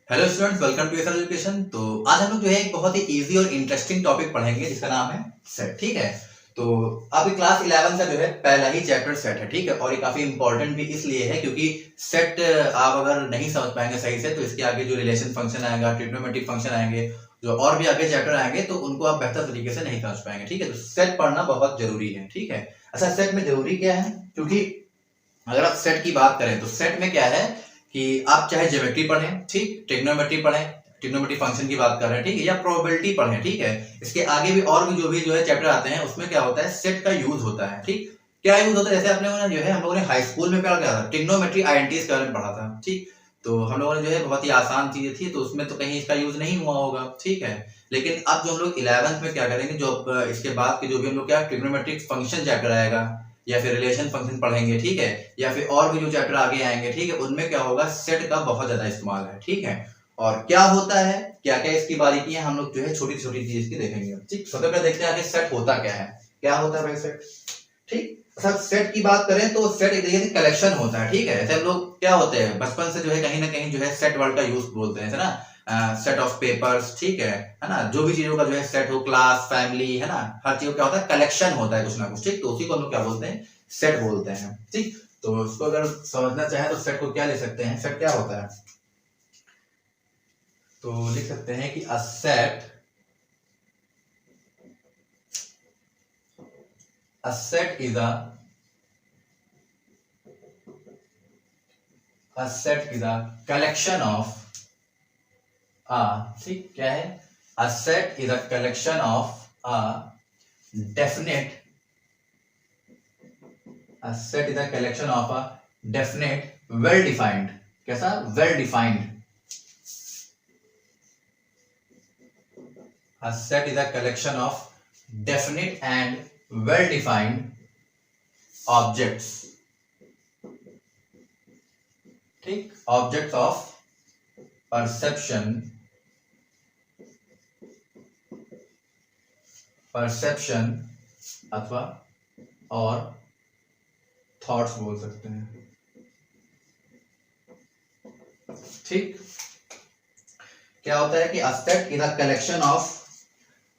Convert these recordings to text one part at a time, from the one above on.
Hello students, welcome to SR education. तो आज हम लोग जो है एक बहुत ही इजी और इंटरेस्टिंग टॉपिक पढ़ेंगे जिसका नाम है सेट। ठीक है, तो अभी क्लास 11 का जो है पहला ही चैप्टर सेट है। ठीक है, और ये काफी इंपॉर्टेंट भी इसलिए है क्योंकि सेट आप अगर नहीं समझ पाएंगे सही से तो इसके आगे जो रिलेशन फंक्शन आएगा, ट्रिग्नोमेट्रिक फंक्शन आएंगे, जो और भी आगे चैप्टर आएंगे तो उनको आप बेहतर तरीके से नहीं समझ पाएंगे। ठीक है, तो सेट पढ़ना बहुत जरूरी है। ठीक है, अच्छा सेट में जरूरी क्या है, क्योंकि अगर आप सेट की बात करें तो सेट में क्या है कि आप चाहे ज्योमेट्री पढ़ें, ठीक, ट्रिग्नोमेट्री पढ़ें, ट्रिग्नोमेट्री फंक्शन की बात कर रहे हैं, ठीक है, या प्रोबेबिलिटी पढ़ें, ठीक है, इसके आगे भी और भी जो है चैप्टर आते हैं उसमें क्या होता है, सेट का यूज होता है। ठीक, क्या यूज होता है, जैसे अपने जो है हम लोगों ने हाई स्कूल में पढ़ा था, ट्रिग्नोमेट्री आइडेंटिटीज के बारे में पढ़ा था। ठीक, तो हम लोगों ने जो है बहुत ही आसान चीजें थी तो उसमें तो कहीं इसका यूज नहीं हुआ होगा। ठीक है, लेकिन अब जो हम लोग 11th में क्या करेंगे, जो इसके बाद के जो भी हम लोग क्या ट्रिग्नोमेट्रिक फंक्शन चैप्टर आएगा या फिर रिलेशन फंक्शन पढ़ेंगे, ठीक है, या फिर और भी जो चैप्टर आगे आएंगे, ठीक है, उनमें क्या होगा, सेट का बहुत ज्यादा इस्तेमाल है। ठीक है, और क्या होता है, क्या क्या इसकी बारीकियां हम लोग जो है छोटी छोटी चीज की देखेंगे। ठीक, सबसे पहले देखते हैं आगे सेट होता क्या है, क्या होता है भाई सेट। ठीक, सब सेट की बात करें तो सेट एक तरीके से कलेक्शन होता है। ठीक है, ऐसे हम लोग क्या होते हैं बचपन से जो है कहीं ना कहीं जो है सेट वर्ड का यूज बोलते हैं, है ना, सेट ऑफ पेपर्स, ठीक है ना, जो भी चीजों का जो है सेट हो, क्लास, फैमिली, है ना, हर चीज क्या होता है, कलेक्शन होता है कुछ ना कुछ। ठीक, तो उसी को हम लोग क्या बोलते हैं, सेट बोलते हैं। ठीक, तो उसको अगर समझना चाहे तो सेट को क्या ले सकते हैं, सेट क्या होता है, तो लिख सकते हैं कि a set is a set is a collection of ठीक क्या है, a set is a collection of a definite a set is a collection of a definite well defined, कैसा, well defined, a set is a collection of definite and well defined objects, ठीक, objects of perception अथवा और thoughts बोल सकते हैं। ठीक, क्या होता है कि a set is a collection of,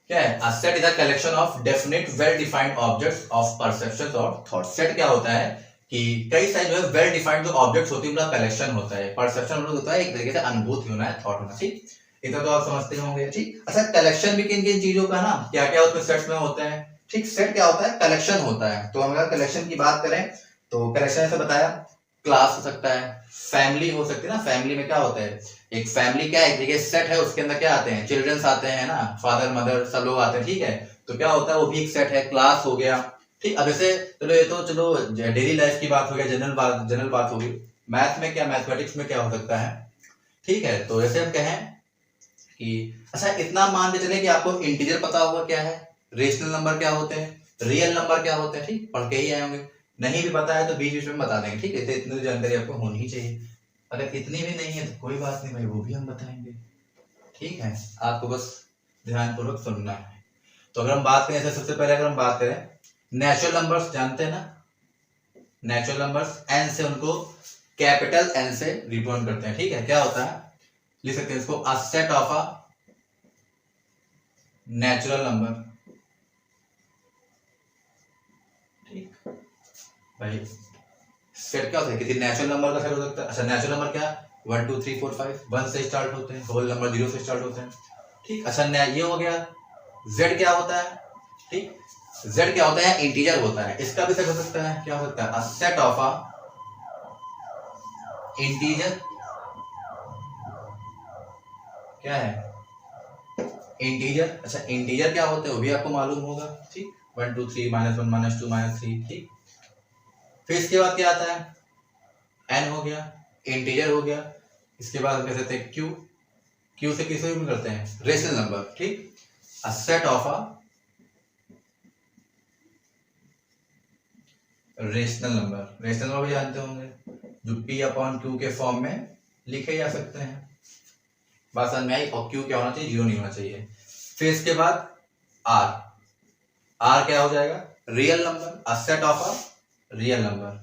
क्या है, a set is a collection of definite well defined objects of perceptions और thoughts। सेट क्या होता है कि कई सारे जो है वेल डिफाइंड जो ऑब्जेक्ट्स होती है उनका कलेक्शन होता है। परसेप्शन मतलब होता है एक तरीके से अनुभूति होना है, थॉट होना। ठीक, इतना तो आप समझते होंगे। ठीक, अच्छा कलेक्शन भी किन किन चीजों का ना, क्या क्या उसमें सेट्स में होते हैं। ठीक, सेट क्या होता है, कलेक्शन होता है। तो हम अगर कलेक्शन की बात करें तो कलेक्शन ऐसे बताया, क्लास हो सकता है, फैमिली हो सकती है ना, फैमिली में क्या होता है, एक फैमिली क्या है, एक तरीके सेट है, उसके अंदर क्या आते हैं, चिल्ड्रंस आते हैं ना, फादर मदर सब लोग आते हैं। ठीक है, तो क्या होता है, वो भी एक सेट है, क्लास हो गया। ठीक, अब जैसे चलो ये तो चलो डेली लाइफ की बात हो गया, जनरल बात होगी। मैथ में क्या, मैथमेटिक्स में क्या हो सकता है। ठीक है, तो जैसे हम कहें कि अच्छा इतना मान के चले कि आपको इंटीजर पता होगा क्या है, रेशनल नंबर क्या होते हैं, रियल नंबर क्या होते हैं। ठीक, पढ़ के ही आए होंगे, नहीं भी पता है तो बीच बीच में बता देंगे। ठीक है, इतनी जानकारी आपको होनी ही चाहिए। अगर इतनी भी नहीं है तो कोई बात नहीं भाई, वो भी हम बताएंगे। ठीक है, आपको बस ध्यानपूर्वक सुनना है। तो अगर हम बात करें, सबसे पहले अगर हम बात करें नेचुरल नंबर्स, जानते हैं ना, नेचुरल नंबर्स एन से उनको कैपिटल एन से रिप्रेजेंट करते हैं। ठीक है, क्या होता है, लिख सकते हैं इसको अ set of a natural number. ठीक भाई, सेट क्या होता है, किसी नेचुरल नंबर का सेट हो सकता है। अच्छा नेचुरल नंबर क्या, 1 2 3 4 5 1 से स्टार्ट होते हैं, होल नंबर 0 से स्टार्ट होते हैं। ठीक, अच्छा ये हो गया। जेड क्या होता है, ठीक, जेड क्या होता है, इंटीजर होता है, इसका भी सेट हो सकता है, क्या हो सकता है, अ सेट ऑफ अ इंटीजर, क्या है, इंटीजर। अच्छा इंटीजर क्या होता है वो भी आपको मालूम होगा। ठीक, 1 2 3 -1 -2 -3। ठीक, फिर इसके बाद क्या आता है, एन हो गया, इंटीजर हो गया। इसके बाद हम कह सकते हैं क्यू, क्यू से किसे भी करते हैं, रेशनल नंबर। ठीक, अ set of a rational number, rational number भी जानते होंगे, जो पी अपॉन क्यू के फॉर्म में लिखे जा सकते हैं। बात समझ में आई, और क्यू क्या होना चाहिए, 0 नहीं होना चाहिए। फिर इसके बाद आर, आर क्या हो जाएगा, real number, a set of a real number.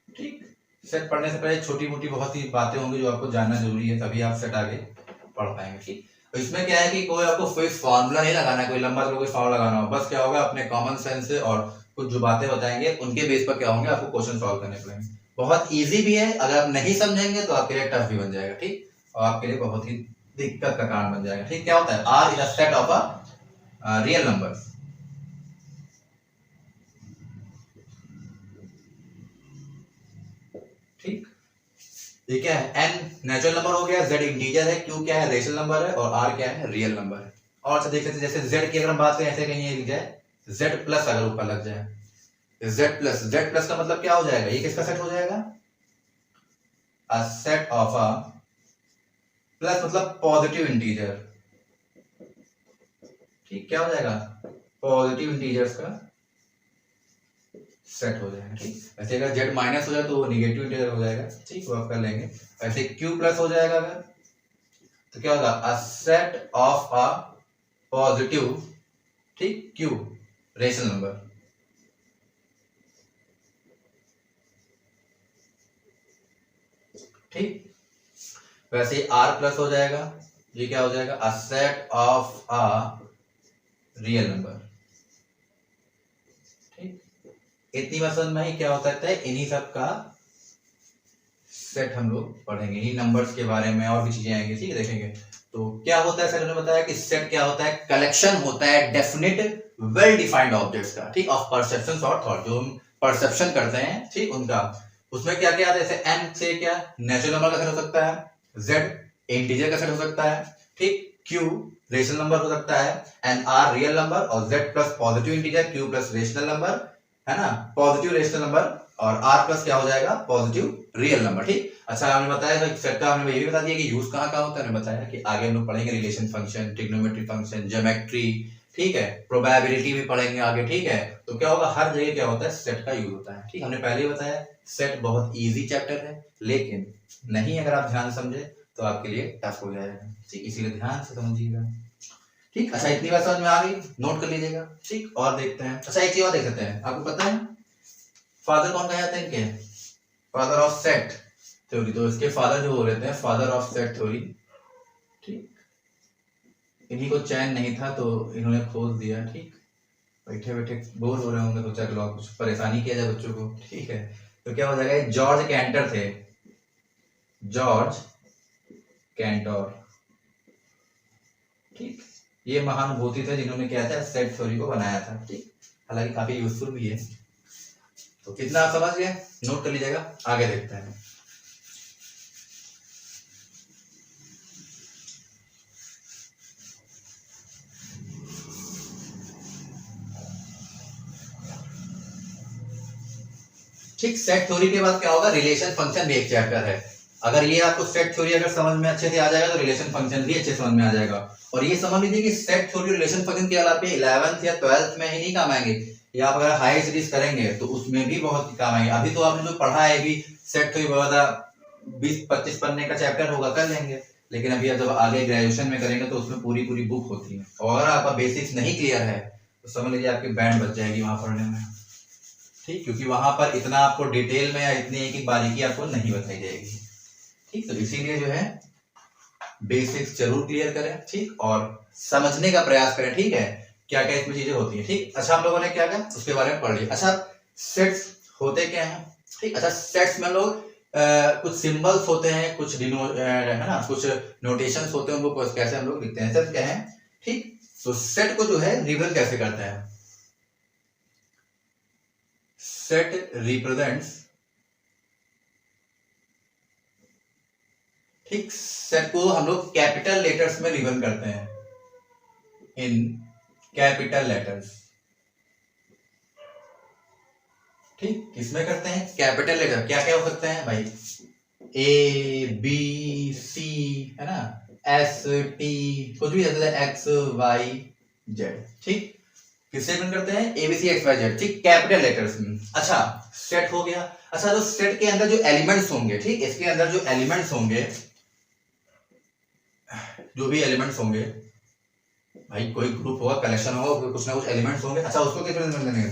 ठीक, सेट पढ़ने से पहले छोटी मोटी बहुत ही बातें होंगी जो आपको जानना जरूरी है, तभी आप सेट आगे पढ़ पाएंगे। ठीक, तो इसमें क्या है कि कोई आपको फिक्स फॉर्मूला नहीं लगाना है, कोई लंबा चौड़ा कोई फॉर्मूला लगाना हो, बस क्या होगा अपने कॉमन सेंस से और कुछ जो बातें बताएंगे उनके बेस पर क्या होंगे आपको क्वेश्चन सॉल्व करने पड़ेंगे। बहुत इजी भी है, अगर आप नहीं समझेंगे तो आपके लिए टफ भी बन जाएगा। ठीक, और आपके लिए बहुत ही दिक्कत का कारण बन जाएगा। ठीक, क्या होता है, R is a set of a real numbers. ठीक, ये क्या है, एन नेचुरल नंबर हो गया, जेड इंटीजर है, क्यू क्या है रेशनल नंबर है, और आर क्या है रियल नंबर है। और अच्छा देख लेते हैं, जैसे जेड की अगर हम बात करें ऐसे कहीं लिख जाए जेड प्लस, अगर ऊपर लग जाए जेड प्लस का मतलब क्या हो जाएगा, ये किसका सेट हो जाएगा, अ सेट ऑफ अ प्लस मतलब पॉजिटिव इंटीजर। ठीक, क्या हो जाएगा, पॉजिटिव इंटीजर्स का सेट हो जाएगा। ठीक, ऐसे अगर जेड माइनस हो जाए तो वो निगेटिव इंटीजर हो जाएगा। ठीक, वो आप कर लेंगे। ऐसे क्यू प्लस हो जाएगा अगर, तो क्या होगा, अ सेट ऑफ अ पॉजिटिव, ठीक, क्यू रेशनल नंबर। ठीक, वैसे आर प्लस हो जाएगा, ये क्या हो जाएगा, अ set of a real number. ठीक, इतनी बात समझ में आई क्या होता है, इन्हीं सब का सेट हम लोग पढ़ेंगे, इन्हीं नंबर्स के बारे में और भी चीजें आएंगी। ठीक है, देखेंगे तो क्या होता है। सर ने बताया कि सेट क्या होता है, कलेक्शन होता है डेफिनिट वेल डिफाइंड ऑब्जेक्ट्स का, ठीक, ऑफ परसेप्शंस और थॉट, जो हम परसेप्शन करते हैं, ठीक, उनका। उसमें क्या क्या आता है, जैसे एन से क्या नेचुरल नंबर का सेट हो सकता है, जेड इंटीजर का सेट हो सकता है, ठीक, क्यू रेशनल नंबर हो सकता है, एंड आर रियल नंबर, और Z plus positive integer, Q plus rational number, है ना, पॉजिटिव रेशनल नंबर, और आर प्लस क्या हो जाएगा, पॉजिटिव रियल नंबर। ठीक, अच्छा हमने बताया सेट का, हमने ये भी बता दिया कि यूज कहाँ कहाँ होता है, बताया कि आगे हम लोग पढ़ेंगे relation function, trigonometry function, geometry, ठीक है, प्रोबेबिलिटी भी पढ़ेंगे आगे। ठीक है, तो क्या होगा, हर जगह क्या होता है, सेट का यूज होता है। ठीक, हमने पहले ही बताया सेट बहुत इजी चैप्टर है, लेकिन नहीं अगर आप ध्यान समझे तो आपके लिए टफ हो जाएगा। ठीक, इसीलिए ध्यान से समझिएगा। ठीक, अच्छा इतनी बात समझ में आ गई, नोट कर लीजिएगा। ठीक, और देखते हैं, अच्छा एक चीज और देख सकते हैं, आपको पता है फादर कौन कहा जाता है इनके, फादर ऑफ सेट थ्योरी, तो इसके फादर जो हो रहते हैं फादर ऑफ सेट थ्योरी। ठीक, इन्हीं को चैन नहीं था तो इन्होंने खोज दिया। ठीक, बैठे बैठे बोर हो रहे होंगे, सोचा कि कुछ परेशानी किया जाए बच्चों को। ठीक है, तो क्या हो जाएगा, जॉर्ज कैंटर थे, जॉर्ज कैंटर। ठीक, ये महानुभूति थे जिन्होंने क्या था, सेट थ्योरी को बनाया था। ठीक, हालांकि काफी यूजफुल भी है। तो कितना आप समझ गए, नोट कर लीजिएगा, आगे देखते हैं। ठीक, सेट थ्योरी के बाद क्या होगा, रिलेशन फंक्शन भी एक चैप्टर है। अगर ये आपको सेट थ्योरी अगर समझ में अच्छे से आ जाएगा तो रिलेशन फंक्शन भी अच्छे समझ में आ जाएगा। और ये समझ लीजिए कि सेट थ्योरी रिलेशन फंक्शन के अलावा 11th या 12th में ही नहीं काम आएंगे, या आप अगर हाई सीरीज करेंगे तो उसमें भी बहुत काम आएंगे। अभी तो आपने जो पढ़ा है, भी सेट थ्योरी बहुत 20-25 पन्ने का चैप्टर होगा, कर लेंगे, लेकिन अभी जब आगे ग्रेजुएशन में करेंगे तो उसमें पूरी पूरी बुक होती है, और अगर आपका बेसिक्स नहीं क्लियर है तो समझ लीजिए आपकी बैंड बच जाएगी वहां पढ़ने में। ठीक, क्योंकि वहां पर इतना आपको डिटेल में या इतनी एक बारीकी आपको नहीं बताई जाएगी। ठीक, तो इसीलिए जो है बेसिक्स जरूर क्लियर करें। ठीक, और समझने का प्रयास करें। ठीक है, क्या क्या इसमें चीजें होती हैं। ठीक, अच्छा हम लोगों ने क्या क्या उसके बारे में पढ़ लिया। अच्छा सेट्स होते क्या हैं। ठीक, अच्छा सेट्स में लोग कुछ सिंबल्स होते हैं, कुछ है ना, कुछ नोटेशंस होते हैं, उनको कैसे हम लोग लिखते हैं, सेट क्या है। ठीक, तो सेट को जो है रिप्रेजेंट कैसे करते हैं, सेट रिप्रेजेंट्स, ठीक, सेट को हम लोग कैपिटल लेटर्स में रिप्रेजेंट करते हैं, इन कैपिटल लेटर्स। ठीक, किसमें करते हैं, कैपिटल लेटर। क्या क्या हो सकते हैं भाई, ए बी सी, है ना, एस टी, कुछ भी, एक्स वाई जेड। ठीक, किससे रिप्रेजेंट करते हैं, एबीसी एक्स वाई जेड। ठीक, कैपिटल लेटर्स में। अच्छा सेट हो गया। अच्छा तो सेट के अंदर जो एलिमेंट्स होंगे, ठीक, इसके अंदर जो एलिमेंट्स होंगे, जो भी एलिमेंट्स होंगे भाई, कोई ग्रुप होगा, कलेक्शन होगा, कुछ ना कुछ एलिमेंट्स होंगे। अच्छा उसको किस रिप्रेजेंट करेंगे,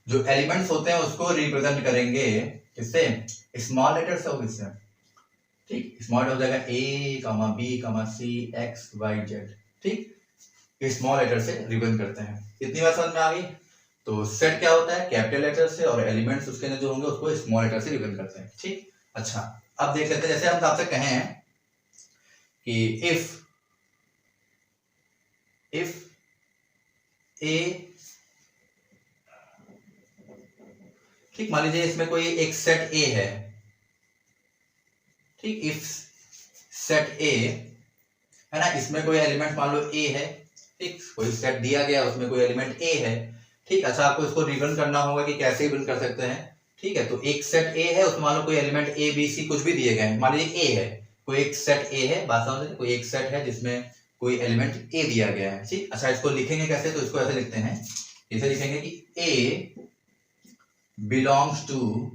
जो एलिमेंट्स होते हैं उसको रिप्रेजेंट करेंगे किससे? स्मॉल लेटर से और किससे? ठीक, स्मॉल लेटर हो जाएगा ए कमा बी कमा सी एक्स वाई जेड। ठीक, स्मॉल लेटर से रिबन करते हैं। इतनी बात समझ में आ गई? तो सेट क्या होता है? कैपिटल लेटर से, और एलिमेंट्स उसके अंदर जो होंगे उसको स्मॉल लेटर से रिबन करते हैं। ठीक, अच्छा अब देख लेते हैं, जैसे हम आपसे कहे हैं कि इफ ए, ठीक, मान लीजिए इसमें कोई एक सेट ए है। ठीक, इफ सेट ए है ना, इसमें कोई एलिमेंट मान लो ए है। ठीक, कोई सेट दिया गया उसमें कोई एलिमेंट ए है। ठीक, अच्छा आपको इसको रिबन करना होगा कि कैसे रिबन कर सकते हैं। ठीक है, तो एक सेट ए है, उसमें मान लो कोई एलिमेंट ए बी सी कुछ भी दिए गए हैं। मान लीजिए ए है, कोई एक सेट ए है, बात समझ, कोई एक सेट है जिसमें कोई एलिमेंट ए दिया गया है। ठीक, अच्छा इसको लिखेंगे कैसे? तो इसको ऐसे लिखते हैं, इसे लिखेंगे कि ए बिलोंग्स टू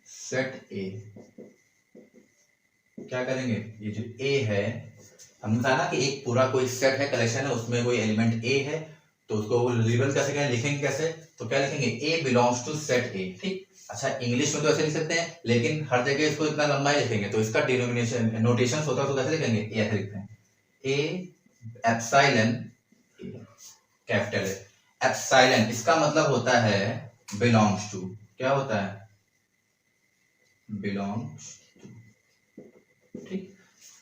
सेट ए। क्या करेंगे? ये जो ए है, हमने कहा ना कि एक पूरा कोई सेट है, कलेक्शन है, उसमें कोई एलिमेंट ए है, तो उसको रिबन कैसे करें, लिखेंगे कैसे? तो क्या लिखेंगे? ए बिलोंग्स टू सेट ए। ठीक, अच्छा इंग्लिश में तो ऐसे लिख सकते हैं, लेकिन हर जगह इसको इतना लंबा ही लिखेंगे, तो इसका डिनोमिनेशन नोटेशन होता है, तो कैसे लिखेंगे? ए ऐसे लिखते हैं, ए एप्सिलॉन, कैपिटल है एप्सिलॉन, इसका मतलब होता है बिलोंग्स टू। क्या होता है? Belongs to. ठीक,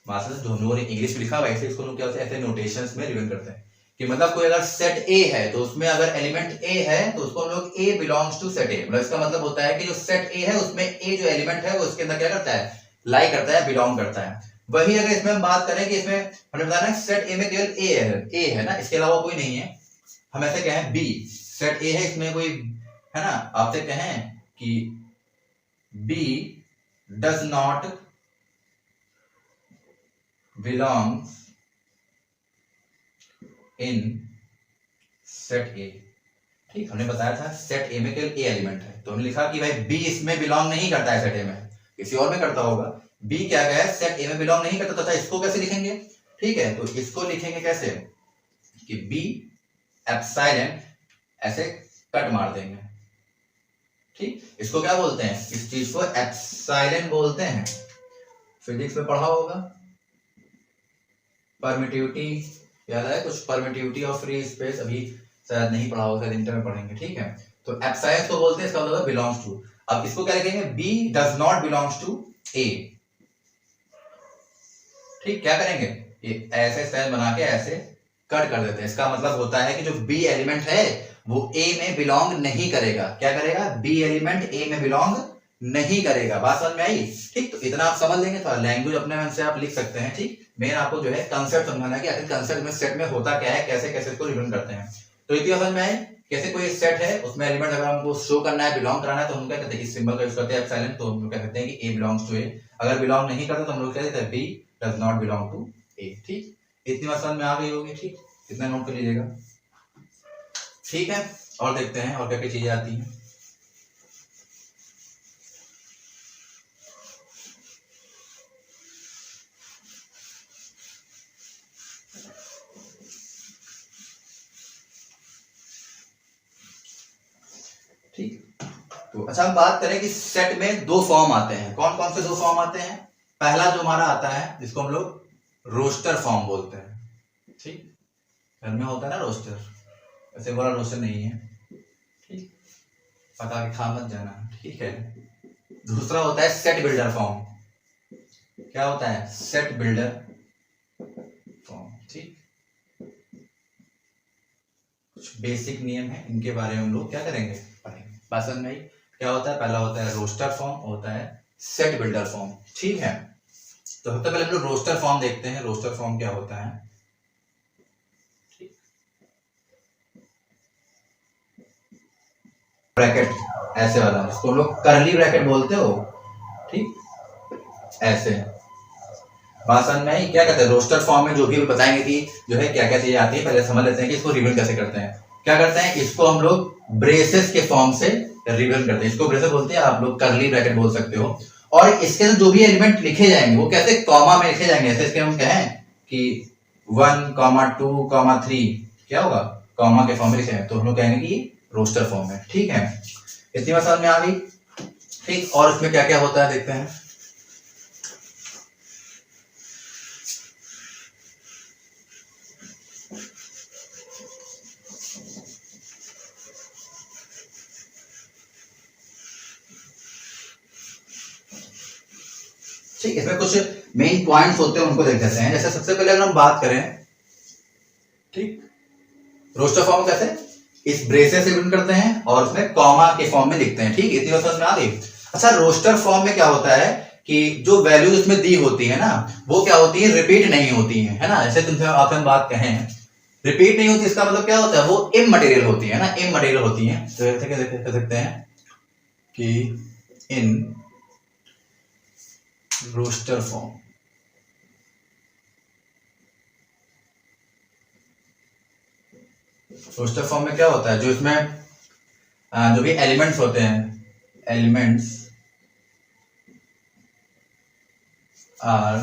मास्टर जो हम लोगों ने इंग्लिश में लिखा वैसे इसको लोग क्या होता है, ऐसे नोटेशंस में रिबन करते हैं कि मतलब कोई अगर सेट ए है तो उसमें अगर एलिमेंट ए है तो उसको हम लोग ए बिलोंग्स टू सेट ए, मतलब इसका मतलब होता है कि जो सेट ए है उसमें ए जो एलिमेंट है वो उसके अंदर क्या करता है? लाई करता है, बिलोंग करता है। वही अगर इसमें हम बात करें कि इसमें हमने बताया ना सेट ए में केवल ए है ना, इसके अलावा कोई नहीं है। हम ऐसे कहें बी सेट ए है, इसमें कोई है ना, आपसे कहें कि B does not belongs in set A। ठीक, हमने बताया था सेट ए में केवल ए एलिमेंट है, तो हमने लिखा कि भाई बी इसमें बिलोंग नहीं करता है, सेट ए में किसी और में करता होगा। बी क्या है? सेट ए में बिलोंग नहीं करता, तो इसको कैसे लिखेंगे? ठीक है, तो इसको लिखेंगे कैसे कि बी एप्सिलॉन, ऐसे कट मार देंगे। ठीक, इसको क्या बोलते हैं? इस चीज को एप्सिलॉन बोलते हैं, फिजिक्स में पढ़ा होगा। परमिटिविटी याद है कुछ? परमिटिविटी ऑफ फ्री स्पेस अभी शायद नहीं पढ़ा होगा, शायद इंटर में पढ़ेंगे। ठीक है, तो एप्सिलॉन को बोलते हैं, इसका मतलब बिलोंग्स टू। अब इसको क्या लिखेंगे? B does not belongs to A. ठीक, क्या करेंगे? ये ऐसे स्टाइल बना के ऐसे कट कर देते हैं, इसका मतलब होता है कि जो बी एलिमेंट है वो ए में बिलोंग नहीं करेगा। क्या करेगा? बी एलिमेंट ए में बिलोंग नहीं करेगा। बात समझ में आई? ठीक, तो इतना आप समझ लेंगे, थोड़ा लैंग्वेज अपने मन से आप लिख सकते हैं। ठीक, मेन आपको जो है कंसेप्ट समझाना है कि आखिर कंसेप्ट में सेट में होता क्या है, कैसे कैसे इसको रिबन करते हैं। तो इतनी समझ में आए? कैसे कोई सेट है उसमें एलिमेंट अगर हमको शो करना है, बिलोंग कराना है, तो हम क्या कहते हैं? इस सिंबल का यूज करते हैं एप्सिलॉन, तो हम लोग क्या कहते हैं कि ए बिलोंग्स टू ए। अगर बिलोंग नहीं करता तो हम लोग क्या कहते हैं? B does not belong to A. ठीक, इतनी बात समझ में आ गई होगी। ठीक, इतना नोट कर लीजिएगा। ठीक है, और देखते हैं और क्या क्या चीजें आती हैं। ठीक, तो अच्छा हम बात करें कि सेट में दो फॉर्म आते हैं। कौन कौन से दो फॉर्म आते हैं? पहला जो हमारा आता है जिसको हम लोग रोस्टर फॉर्म बोलते हैं। ठीक, घर में होता है ना रोस्टर, ऐसे बड़ा रोस्टर नहीं है। ठीक, पका के खा मत जाना। ठीक है, दूसरा होता है सेट बिल्डर फॉर्म। क्या होता है? Set builder form. ठीक, कुछ बेसिक नियम है, इनके बारे में हम लोग क्या करेंगे? पढ़ेंगे। पसंद नहीं? क्या होता है? पहला होता है रोस्टर फॉर्म, होता है सेट बिल्डर फॉर्म। ठीक है, तो सबसे पहले हम लोग रोस्टर फॉर्म देखते हैं। रोस्टर फॉर्म क्या होता है? ब्रैकेट ऐसे वाला, इसको लोग करली ब्रैकेट बोलते हो। ठीक, ऐसे भाषण में ही क्या कहते हैं? रोस्टर फॉर्म में जो भी बताएंगे कि जो है क्या क्या चीजें आती है, पहले समझ लेते हैं कि इसको रिबन कैसे करते हैं। क्या करते हैं? इसको हम लोग ब्रेसेस के फॉर्म से रिबन करते हैं। इसको ब्रेसेस बोलते हैं, आप लोग करली ब्रैकेट बोल सकते हो। और इसके अंदर जो भी एलिमेंट लिखे जाएंगे वो कैसे? कॉमा में लिखे जाएंगे। ऐसे इसके हम कहें कि 1, 2, 3 क्या होगा? कॉमा के फॉर्म में लिखे हैं, तो हम लोग कहेंगे कि रोस्टर फॉर्म है। ठीक है, इतनी बात समझ में आ गई? ठीक, और इसमें क्या क्या होता है देखते हैं। ठीक, इसमें कुछ मेन पॉइंट्स होते हैं, उनको देख लेते हैं। जैसे सबसे पहले अगर हम बात करें, ठीक, रोस्टर फॉर्म कैसे इस ब्रेसेस से प्रिंट करते हैं और उसमें कॉमा के फॉर्म में लिखते हैं। ठीक, इतनी बात समझ में आ गई? अच्छा, रोस्टर फॉर्म में क्या होता है कि जो वैल्यूज उसमें दी होती है ना, वो क्या होती है, रिपीट नहीं होती है ना। जैसे तुमसे आपसे हम बात कहें रिपीट नहीं होती, इसका मतलब क्या होता है, वो इमटेरियल होती है ना, इमटेरियल होती है। तो ऐसे क्या कह सकते हैं कि in roster form, roster form में क्या होता है, जो इसमें जो भी एलिमेंट्स होते हैं, एलिमेंट्स आर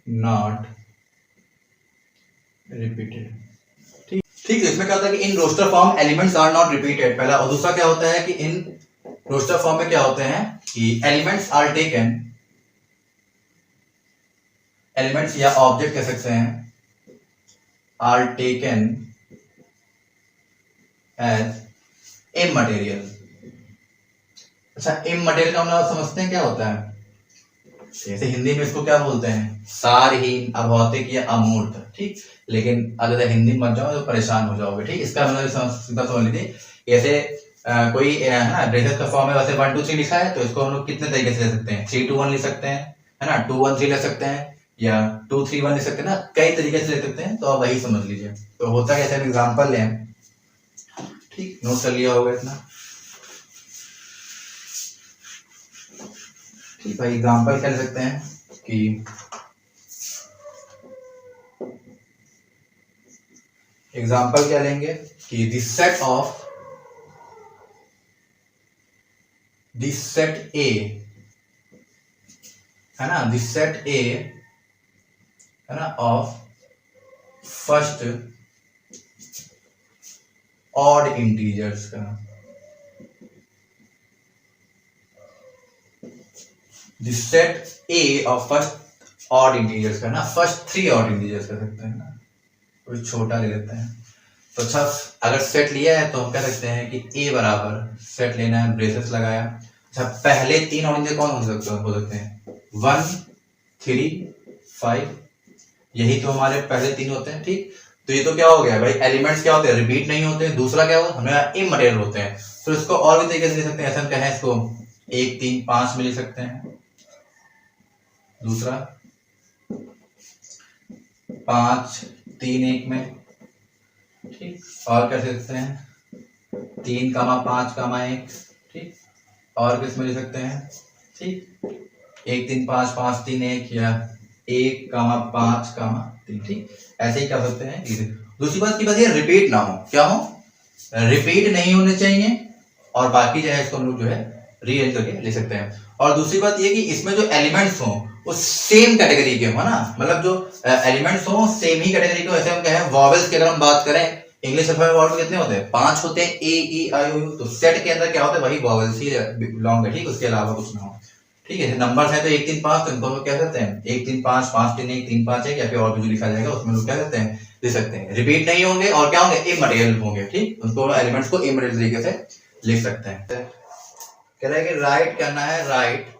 नॉट रिपीटेड। ठीक ठीक, इसमें क्या होता है कि in roster form elements are not repeated, पहला। और दूसरा क्या होता है कि इन रोस्टर फॉर्म में क्या होते हैं कि एलिमेंट्स आर टेकन, एलिमेंट्स या ऑब्जेक्ट कह सकते हैं, आर टेकन एज इमटेरियल। अच्छा, इमटेरियल का मतलब समझते हैं क्या होता है? जैसे हिंदी में इसको क्या बोलते हैं, सारहीन, अभौतिक या अमूर्त। ठीक, लेकिन अगर हिंदी मत जाओ तो परेशान हो जाओगे। ठीक, इसका मतलब सीधा समझ लीजिए, जैसे कोई है ना, ब्रेसेस का फॉर्म है, वैसे 1 2 3 लिखा है, तो इसको हम लोग कितने तरीके से ले सकते हैं, 3 2 1 लिख सकते हैं, है ना, 2 1 3 ले सकते हैं, या 2 3 1 लिख सकते हैं ना, कई तरीके से ले सकते हैं। तो आप वही समझ लीजिए। तो होता है, जैसे एग्जाम्पल लें, ठीक, नोट कर लिया होगा इतना। ठीक भाई, एग्जाम्पल क्या ले सकते हैं कि एग्जाम्पल क्या लेंगे कि दिस सेट ए, है ना, दिस सेट ए, है ना, ऑफ फर्स्ट ऑड इंटीजर्स का, this set A of first odd integers का ना, फर्स्ट 3 ऑड इंटीजर्स कर सकते हैं ना, कुछ छोटा ले लेते हैं। तो अच्छा, अगर सेट लिया है तो हम कह सकते हैं कि a बराबर, सेट लेना है, ब्रेसेस लगाया। अच्छा, पहले 3 ऑड इंटीजर कौन हो सकते हैं 1 3 5, यही तो हमारे पहले 3 होते हैं। ठीक, तो ये तो क्या हो गया भाई, एलिमेंट्स क्या होते हैं, रिपीट नहीं होते हैं। दूसरा क्या होगा, हमें इमटेरियल होते हैं। तो इसको और भी तरीके से लिख सकते हैं, ऐसा हम कहें इसको 1 3 5 में लिख सकते हैं, दूसरा 5 3 1 में। ठीक, और कर सकते हैं 3 5 1। ठीक, और किस में लिख सकते हैं, ठीक, 1 3 5 5 3 1, या 1 5 3। ठीक, ऐसे ही कर सकते हैं। दूसरी बात की बात ये रिपीट ना हो, क्या हो, रिपीट नहीं होने चाहिए, और बाकी जो है इसको हम लोग जो है रीअरेंज करके लिख सकते हैं। और दूसरी बात ये कि इसमें जो एलिमेंट्स हो वो सेम कैटेगरी के हो ना, मतलब जो एलिमेंट्स हो सेम ही कैटेगरी के। ऐसे हम कहें वॉवेल्स की अगर हम बात करें, इंग्लिश अल्फाबेट वॉवेल कितने होते हैं, 5 होते हैं, ए ई आई ओ यू। तो सेट के अंदर क्या होता है, वही वॉवेल्स ही बिलोंग है। ठीक, उसके अलावा कुछ ना हो। ठीक है, नंबर्स है तो 1 3 5, तो इनको हम लोग क्या करते हैं 1 3 5 5 3 1 3 5 1, या फिर और भी जो लिखा जाएगा उसमें लोग क्या करते हैं लिख सकते हैं। रिपीट नहीं होंगे और क्या होंगे, इमटेरियल होंगे। ठीक, उनको एलिमेंट्स को इमटेरियल तरीके से लिख सकते हैं। कह रहा है कि राइट करना है, right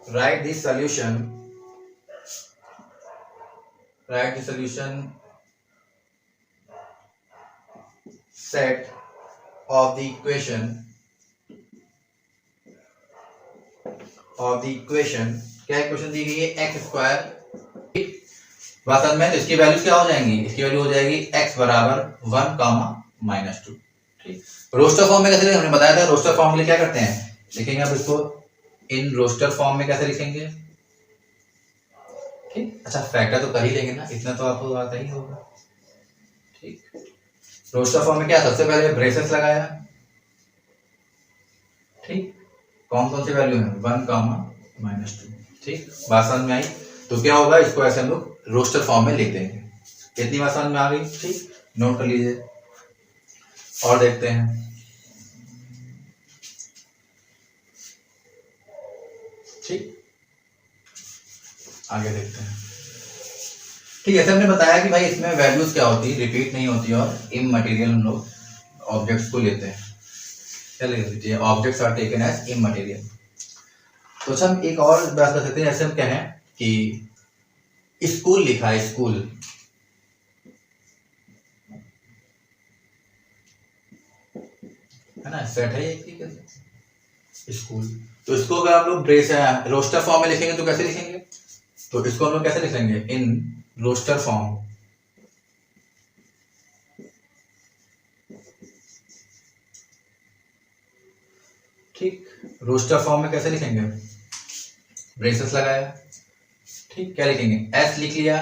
write the solution set of the equation क्या इक्वेशन दी गई है, एक्स स्क्वायर। बात में तो इसकी वैल्यू क्या हो जाएंगी, इसकी वैल्यू हो जाएगी x बराबर 1 -2। ठीक, रोस्टर फॉर्म में कैसे हमने बताया था, रोस्टर फॉर्म के लिए क्या करते हैं, लिखेंगे अब इसको इन रोस्टर फॉर्म में कैसे लिखेंगे। ठीक, अच्छा फैक्टर तो कर ही लेंगे ना, इतना तो आपको आता ही होगा। ठीक, रोस्टर फॉर्म में क्या, सबसे पहले ब्रेसेस लगाया। ठीक, कौन कौन सी वैल्यू है 1 -2। ठीक, बात समझ में आई? तो क्या होगा, इसको ऐसे हम लोग रोस्टर फॉर्म में लिख देंगे। इतनी बात समझ में आ गई, ठीक, नोट कर लीजिए और देखते हैं। ठीक, आगे देखते हैं। ठीक है, ऐसे हमने बताया कि भाई इसमें वैल्यूज क्या होती है, रिपीट नहीं होती और इममटेरियल हम लोग ऑब्जेक्ट्स को लेते हैं। क्या लिख लीजिए, objects are taken as immaterial. तो अच्छा हम एक और बात कर सकते हैं, जैसे हम कहें कि स्कूल लिखा है, स्कूल, है ना, सेट है ये स्कूल। तो इसको अगर आप लोग ब्रेस रोस्टर फॉर्म में लिखेंगे तो कैसे लिखेंगे, तो इसको हम लोग कैसे लिखेंगे, इन रोस्टर फॉर्म। ठीक, रोस्टर फॉर्म में कैसे लिखेंगे, ब्रेसेस लगाया, ठीक, क्या लिखेंगे, एस लिख लिया,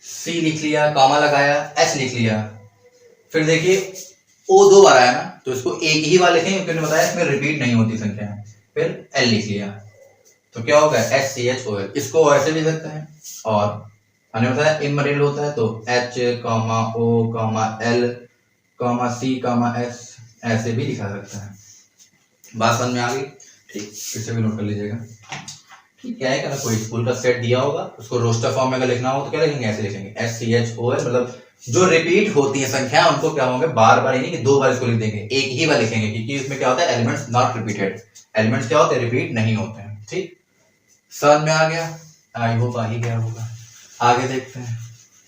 सी लिख लिया, कॉमा लगाया, एस लिख लिया। फिर देखिए ओ 2 बार आया ना, तो इसको एक ही बार लिखेंगे क्योंकि बताया इसमें रिपीट नहीं होती संख्या। फिर एल लिख लिया, तो क्या होगा, S C H O L. इसको ऐसे भी लिख सकते हैं, और हमें बताया इममटेरियल होता है तो एच कॉमा ओ comma L comma C comma S, ऐसे भी लिखा सकता है। बात समझ में आ गई, ठीक, इसे भी नोट कर लीजिएगा। ठीक, क्या है, कोई स्कूल का सेट दिया होगा, उसको रोस्टर फॉर्म में अगर लिखना हो तो क्या लिखेंगे, ऐसे लिखेंगे, S C H O L, मतलब जो रिपीट होती है संख्या उनको क्या होंगे, बार बार ही नहीं कि 2 बार इसको लिख देंगे, एक ही बार लिखेंगे, क्योंकि इसमें क्या होता है, एलिमेंट्स नॉट रिपीटेड, एलिमेंट्स क्या होते हैं, रिपीट नहीं होते हैं। ठीक, समझ में आ गया, आई होप आ ही गया होगा। आगे देखते हैं।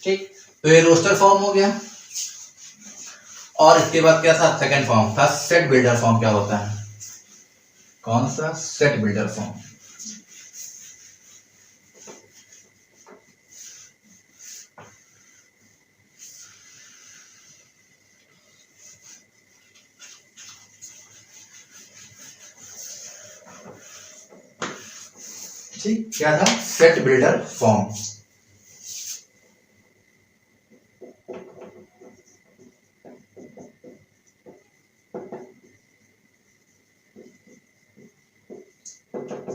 ठीक, तो ये रोस्टर फॉर्म हो गया, और इसके बाद क्या था, सेकंड फॉर्म था सेट बिल्डर फॉर्म। क्या होता है, कौन सा, सेट बिल्डर फॉर्म। ठीक, क्या था, सेट बिल्डर फॉर्म।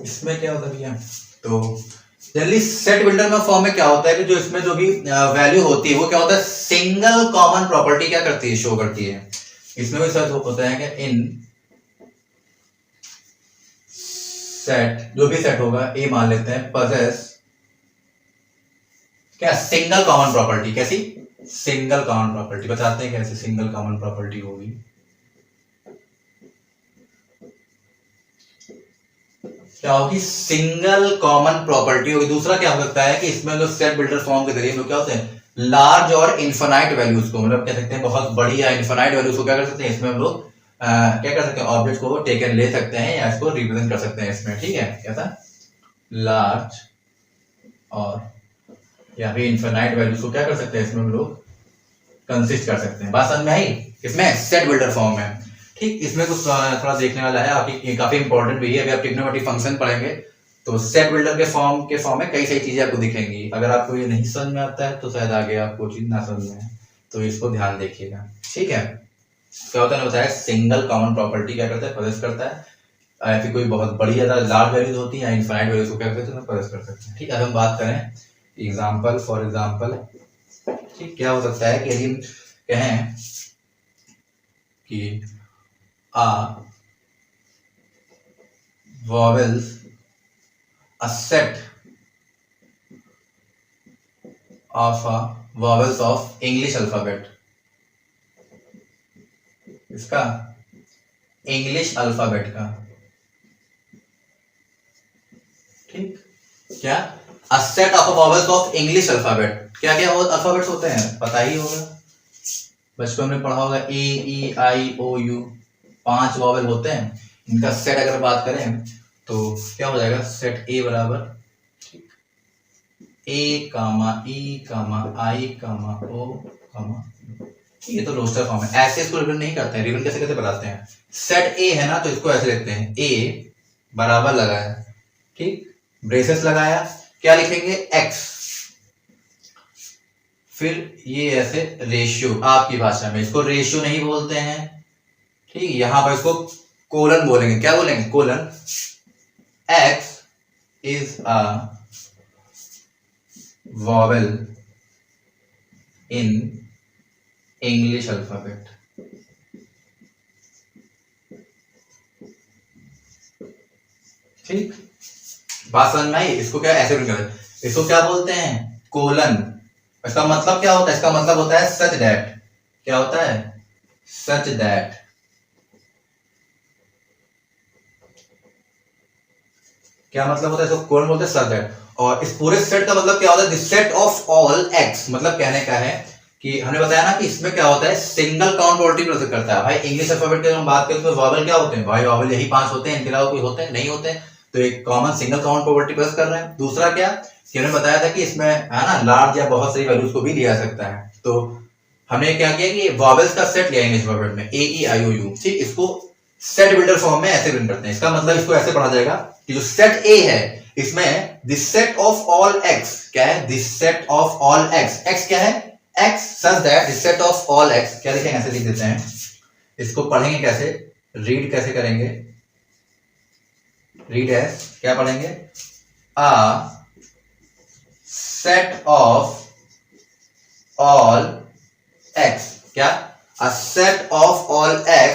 इसमें क्या होता है, तो जनरली सेट बिल्डर में फॉर्म में क्या होता है कि जो इसमें जो भी वैल्यू होती है वो क्या होता है, सिंगल कॉमन प्रॉपर्टी क्या करती है, शो करती है। इसमें भी सर्च होता है कि इन सेट, जो भी सेट होगा, ए मान लेते हैं, पजेस क्या, सिंगल कॉमन प्रॉपर्टी। कैसी, सिंगल कॉमन प्रॉपर्टी, बताते हैं कैसे सिंगल कॉमन प्रॉपर्टी होगी। क्या होगी, सिंगल कॉमन प्रॉपर्टी होगी। दूसरा क्या हो सकता है कि इसमें लोग सेट बिल्डर फॉर्म के जरिए क्या होते हैं, लार्ज और इन्फिनाइट वैल्यूज को, मतलब कह सकते हैं बहुत बड़ी या इन्फिनाइट वैल्यूज को क्या कर सकते हैं, इसमें हम लोग क्या कर सकते हैं, ऑब्जेक्ट को टेकन ले सकते हैं या इसको रिप्रेजेंट कर सकते हैं इसमें। ठीक है, कैसा, लार्ज और या फिर इन्फिनाइट वैल्यूज को क्या कर सकते हैं इसमें हम लोग कंसिस्ट कर सकते हैं। बात समझ में आई, इसमें सेट बिल्डर फॉर्म में। ठीक, इसमें कुछ थोड़ा देखने वाला है आपकी, काफी इंपॉर्टेंट भी है। अगर आप ट्रिग्नोमेट्री फंक्शन पढ़ेंगे तो सेट बिल्डर के फॉर्म में कई सारी चीजें आपको दिखेंगी। अगर आपको ये नहीं समझ में आता है तो शायद आगे आपको चीज ना समझ में आए, तो इसको ध्यान देखिएगा। ठीक है, क्या होता है, बताया सिंगल कॉमन प्रॉपर्टी क्या करता है, प्रोजेस करता है। ऐसी कोई बहुत बड़ी ज्यादा लार्ज वैल्यूज होती है, इनफाइनाइट वैल्यूज को क्या करते हैं, प्रोजेस कर सकते हैं। ठीक है, अब हम बात करें एग्जाम्पल, फॉर एग्जाम्पल। ठीक, क्या हो सकता है कि यदि हम कहें कि vowels, a set of vowels of English alphabet, इसका इंग्लिश अल्फाबेट का। ठीक, क्या, a set of vowels of English alphabet, क्या क्या अल्फाबेट्स होते हैं पता ही होगा, बचपन में पढ़ा होगा, ए ई आई ओ यू, 5 वॉवेल होते हैं। इनका सेट अगर बात करें तो क्या हो जाएगा, सेट ए बराबर, ठीक, ए कामा ई कामा आई कामा ओ कामा, ये तो रोस्टर फॉर्म है। ऐसे इसको रिबन नहीं करते हैं, रिबन कैसे कैसे बताते हैं, सेट ए है ना तो इसको ऐसे लिखते हैं, ए बराबर लगाया, ठीक, ब्रेसेस लगाया, क्या लिखेंगे, एक्स, फिर ये ऐसे रेशियो, आपकी भाषा में इसको रेशियो नहीं बोलते हैं, ठीक, यहां पर इसको कोलन बोलेंगे। क्या बोलेंगे, colon, x is a vowel in English alphabet. ठीक, बात समझ में आई? इसको क्या ऐसे प्रिंट करते, इसको क्या बोलते हैं, कोलन। इसका मतलब क्या होता है, इसका मतलब होता है सच दैट। क्या होता है, सच दैट। क्या मतलब होता है, इसको कोलन बोलते हैं, सच दैट। और इस पूरे सेट का मतलब क्या होता है, this set of all x, मतलब कहने का है कि हमने बताया ना कि इसमें क्या होता है, सिंगल काउंट प्रोबेबिलिटी प्रेजेंट करता है। भाई इंग्लिश अल्फाबेट की हम बात करें तो वॉवेल क्या होते हैं, भाई वॉवेल यही 5 होते हैं, इनके अलावा कोई होते हैं नहीं होते हैं। तो एक common single count probability present कर रहे हैं। दूसरा क्या कि हमने बताया था कि इसमें है ना लार्ज या बहुत सारी वैल्यूज को भी लिया जा सकता है। तो हमने क्या किया कि वॉवेल्स का सेट लिया इंग्लिश अल्फाबेट में, ए ई आई ओ यू। ठीक, इसको सेट बिल्डर फॉर्म में ऐसे प्रिंट करते हैं। इसका मतलब इसको ऐसे पढ़ा जाएगा कि जो सेट ए है इसमें this set of all x, क्या है, this set of all x, x क्या है, x such that the set of all x, क्या लिखेंगे, ऐसे लिख देते हैं। इसको पढ़ेंगे कैसे, रीड कैसे करेंगे, रीड एज क्या पढ़ेंगे, a set of all x, क्या, a set of all x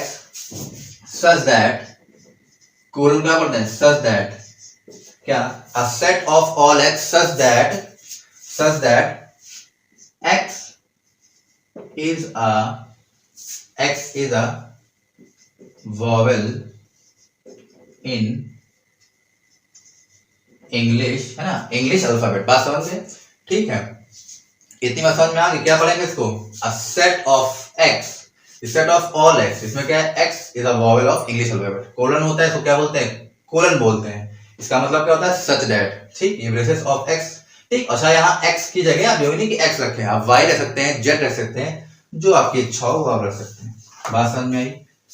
such that, colon क्या पढ़ते हैं, such that, क्या, a set of all x such that x is a vowel in English, है ना, इंग्लिश अल्फाबेट। बात समझ में? ठीक है, इतनी बात समझ में आ गई। क्या पढ़ेंगे इसको, a set of x, the set of all x, इसमें क्या है, x is a vowel of English alphabet. Colon होता है इसको क्या बोलते हैं, कोलन बोलते हैं। इसका मतलब क्या होता है, सच दैट। ठीक, ये ब्रेसेस ऑफ x। ठीक, अच्छा यहाँ x की जगह आप जो नहीं कि x रखें, आप y रख सकते हैं, z रख सकते हैं, जो आपकी इच्छा हो आप रख सकते हैं। बात समझ में आई?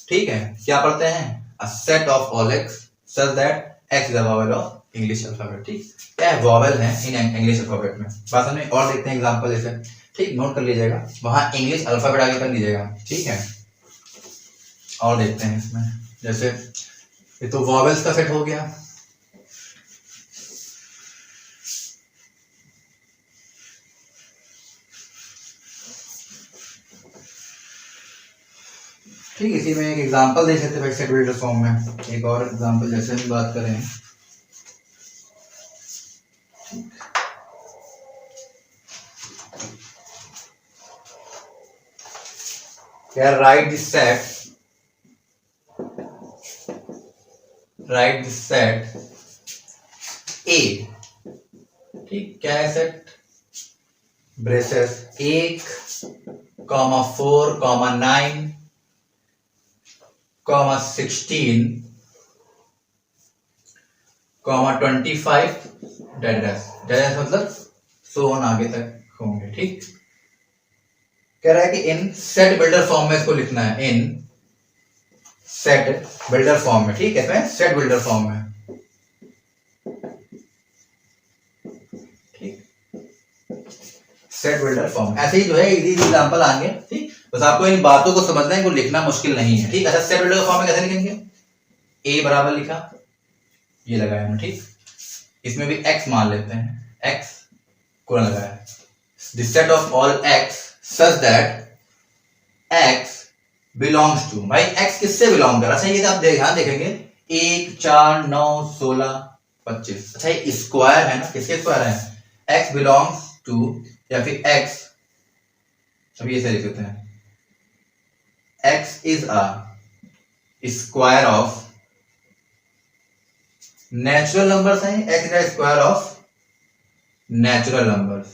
ठीक है, क्या पढ़ते हैं, a set of all x such that x is a vowel of English alphabet. ठीक, क्या है, वॉवेल है इन इंग्लिश अल्फाबेट में। बात समझ में? और देखते हैं एग्जांपल जैसे, ठीक, नोट कर लीजिएगा, वहां इंग्लिश अल्फाबेट आगे कर लीजिएगा। ठीक है, और देखते हैं इसमें, जैसे ये तो वॉवेल्स का सेट हो गया। ठीक, इसी में एक एग्जांपल देख सकते हैं सेट बिल्डर फॉर्म में। एक और एग्जांपल जैसे हम बात करें, क्या, राइट दिस सेट ए। ठीक, क्या है सेट, ब्रेसेस 1, 4, 9, 16, 25, डैश मतलब सो ऑन आगे तक होंगे। ठीक, कह रहा है कि इन सेट बिल्डर फॉर्म में इसको लिखना है, इन सेट बिल्डर फॉर्म में। ठीक है, इसमें सेट बिल्डर फॉर्म में। ठीक, सेट बिल्डर फॉर्म ऐसे ही जो है इजी एग्जांपल आएंगे। ठीक, बस आपको इन बातों को समझना है, इनको लिखना मुश्किल नहीं है। ठीक, अच्छा सेट बिल्डर फॉर्म में कैसे लिखेंगे, a बराबर लिखा, ये लगाया हमने। ठीक, इसमें भी x मान लेते हैं, x कोलन लगाया, the set of all x such that x belongs to, भाई x किससे बिलोंग कर रहा है, अच्छा ये आप ध्यान देखेंगे, 1, 4, 9, 16, 25। अच्छा ये स्क्वायर है ना, किसके स्क्वायर है, x belongs to, या फिर x, अभी ऐसे लिख सकते हैं, x is a square of natural numbers हैं, x is a square of natural numbers.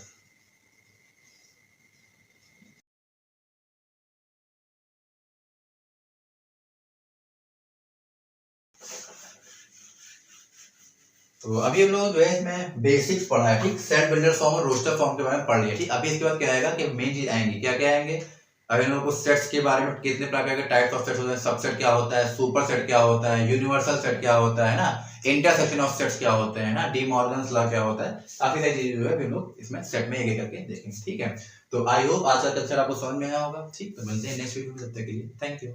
तो अभी हम लोग जो है इसमें बेसिक्स पढ़ा है। ठीक, सेट बिल्डर फॉर्म और रोस्टर फॉर्म के बारे में पढ़ लिया। ठीक, अभी इसके बाद क्या आएगा कि मेन चीज आएंगी, क्या क्या आएंगे, अभी हम लोग को सेट्स के बारे में, कितने प्रकार के टाइप्स ऑफ सेट्स होते हैं, सबसेट क्या होता है, सुपर सेट क्या होता है, यूनिवर्सल सेट क्या होता है ना, इंटरसेक्शन ऑफ सेट्स क्या होते हैं ना, डी मॉर्गन्स लॉ क्या होता है, काफी सारी चीजें जो है हम लोग इसमें सेट में एक करके देखेंगे। ठीक है, तो आई होप आज का लेक्चर आपको समझ में आया होगा। ठीक, तो मिलते हैं नेक्स्ट वीडियो में, तब तक के लिए थैंक यू।